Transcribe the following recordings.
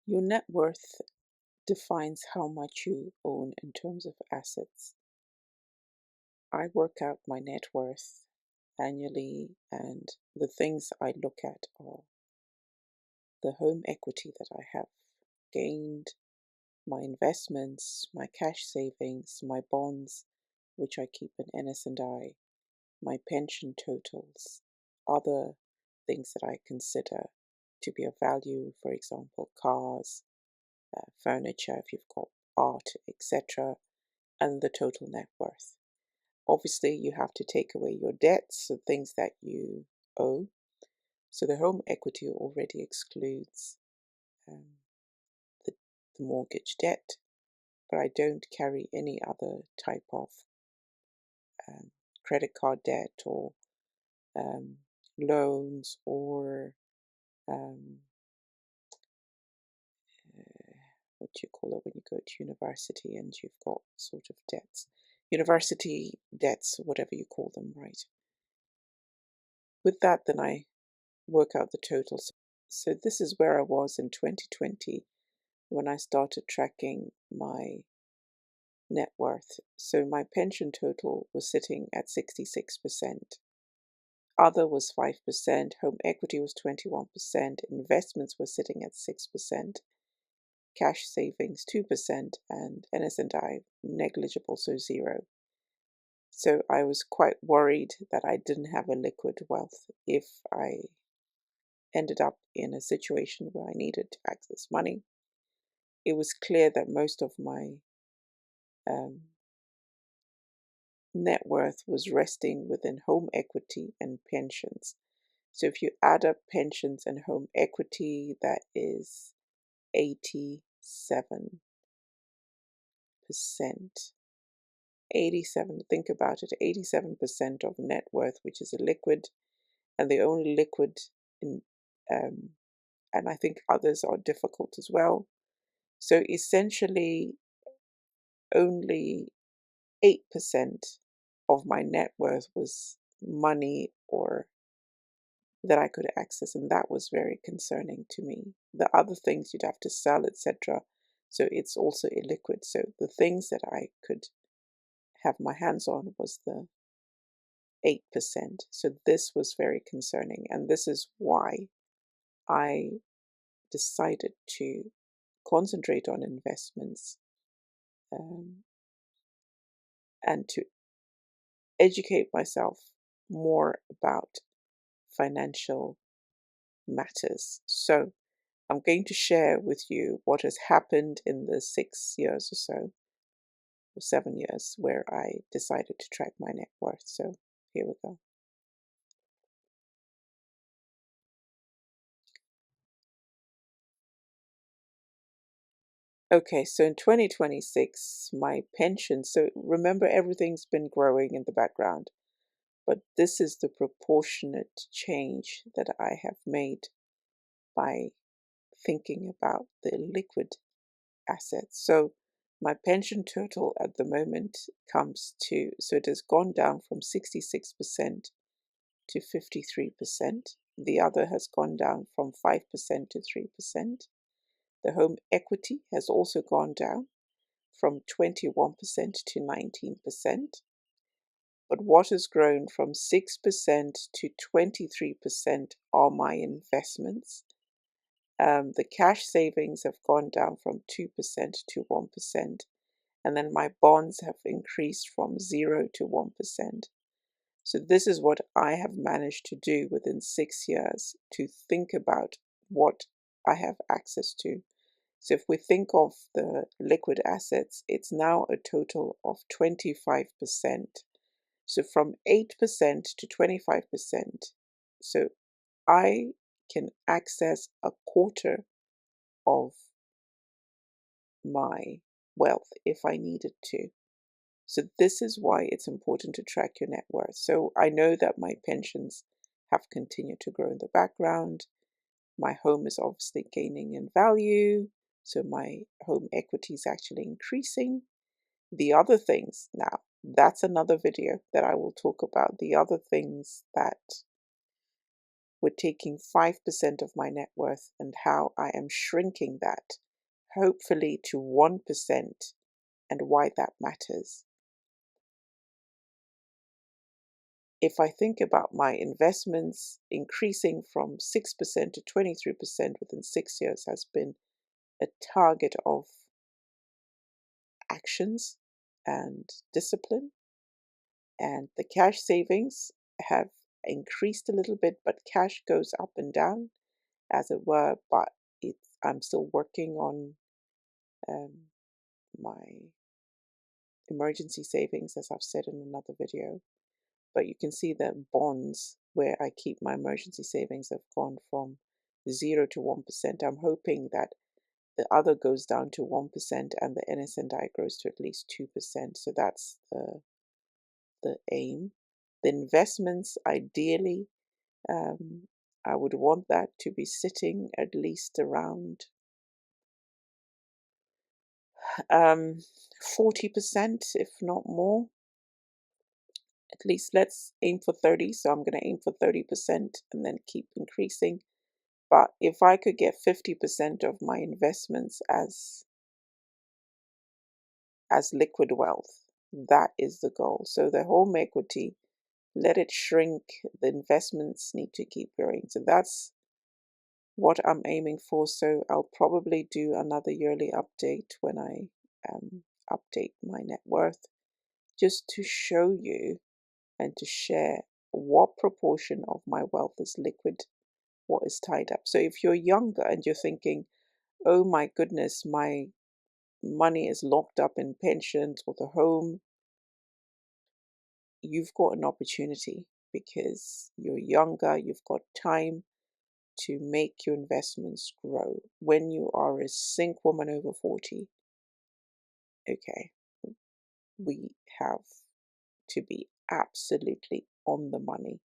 Your net worth defines how much you own in terms of assets. I work out my net worth annually, and the things I look at are the home equity that I have gained, my investments, my cash savings, my bonds, which I keep in NS&I, my pension totals, other things that I consider to be of value, for example, cars, furniture, if you've got art, etc., and the total net worth. Obviously, you have to take away your debts, so things that you owe. So the home equity already excludes um, the mortgage debt, but I don't carry any other type of credit card debt or um, loans or um, what do you call it when you go to university and you've got sort of debts, university debts, whatever you call them, right? With that, then I work out the totals. So this is where I was in 2020 when I started tracking my net worth. So my pension total was sitting at 66%. Other was 5%, home equity was 21%, investments were sitting at 6%, cash savings 2%, and NS&I negligible, so zero. So I was quite worried that I didn't have a liquid wealth if I ended up in a situation where I needed to access money. It was clear that most of my net worth was resting within home equity and pensions. So if you add up pensions and home equity, that is 87%. 87, think about it, 87% of net worth, which is a liquid, and the only liquid in, and I think others are difficult as well. So essentially, only 8% of my net worth was money or that I could access, and that was very concerning to me. The other things you'd have to sell, etc. So it's also illiquid. So the things that I could have my hands on was the 8%. So this was very concerning, and this is why I decided to concentrate on investments and to educate myself more about financial matters. So I'm going to share with you what has happened in the 6 years or so, or 7 years, where I decided to track my net worth. So here we go. Okay, so in 2026, my pension, so remember everything's been growing in the background, but this is the proportionate change that I have made by thinking about the liquid assets. So my pension total at the moment comes to, so it has gone down from 66% to 53%. The other has gone down from 5% to 3%. The home equity has also gone down from 21% to 19%. But what has grown from 6% to 23% are my investments. The cash savings have gone down from 2% to 1%. And then my bonds have increased from 0 to 1%. So this is what I have managed to do within 6 years, to think about what I have access to. So if we think of the liquid assets, it's now a total of 25%. So from 8% to 25%. So I can access a quarter of my wealth if I needed to. So this is why it's important to track your net worth. So I know that my pensions have continued to grow in the background. My home is obviously gaining in value. So my home equity is actually increasing. The other things now, that's another video that I will talk about. The other things that we're taking 5% of my net worth and how I am shrinking that, hopefully to 1%, and why that matters. If I think about my investments increasing from 6% to 23% within 6 years has been a target of actions and discipline, and the cash savings have increased a little bit, but cash goes up and down, as it were. But I'm still working on my emergency savings, as I've said in another video. But you can see that bonds where I keep my emergency savings have gone from 0 to 1%. I'm hoping that the other goes down to 1% and the NS&I grows to at least 2%. So that's the aim. The investments, ideally, I would want that to be sitting at least around 40%, if not more. At least let's aim for 30. So I'm going to aim for 30% and then keep increasing. But if I could get 50% of my investments as liquid wealth, that is the goal. So the home equity, let it shrink. The investments need to keep growing. So that's what I'm aiming for. So I'll probably do another yearly update when I update my net worth, just to show you and to share what proportion of my wealth is liquid, what is tied up. So if you're younger and you're thinking, oh my goodness, my money is locked up in pensions or the home, you've got an opportunity because you're younger, you've got time to make your investments grow. When you are a single woman over 40, okay, we have to be absolutely on the money.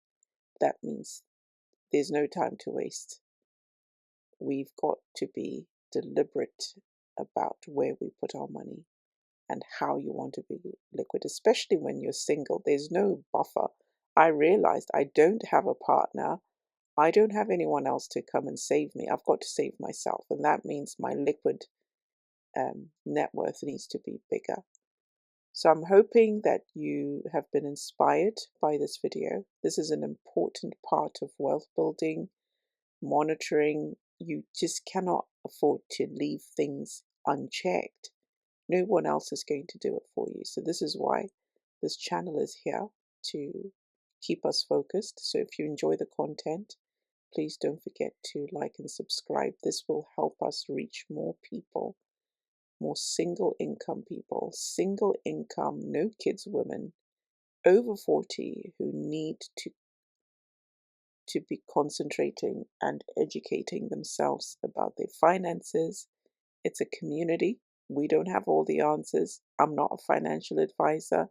That means there's no time to waste. We've got to be deliberate about where we put our money and how you want to be liquid, especially when you're single. There's no buffer. I realized I don't have a partner. I don't have anyone else to come and save me. I've got to save myself. And that means my liquid net worth needs to be bigger. So I'm hoping that you have been inspired by this video. This is an important part of wealth building, monitoring. You just cannot afford to leave things unchecked. No one else is going to do it for you. So this is why this channel is here, to keep us focused. So if you enjoy the content, please don't forget to like and subscribe. This will help us reach more people, more single income people, single income, no kids women over 40 who need to be concentrating and educating themselves about their finances. It's a community. We don't have all the answers. I'm not a financial advisor.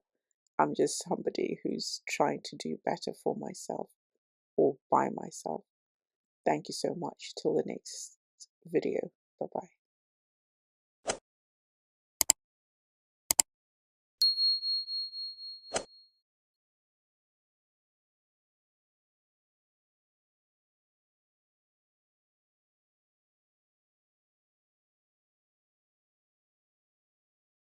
I'm just somebody who's trying to do better for myself or by myself. Thank you so much. Till the next video. Bye-bye.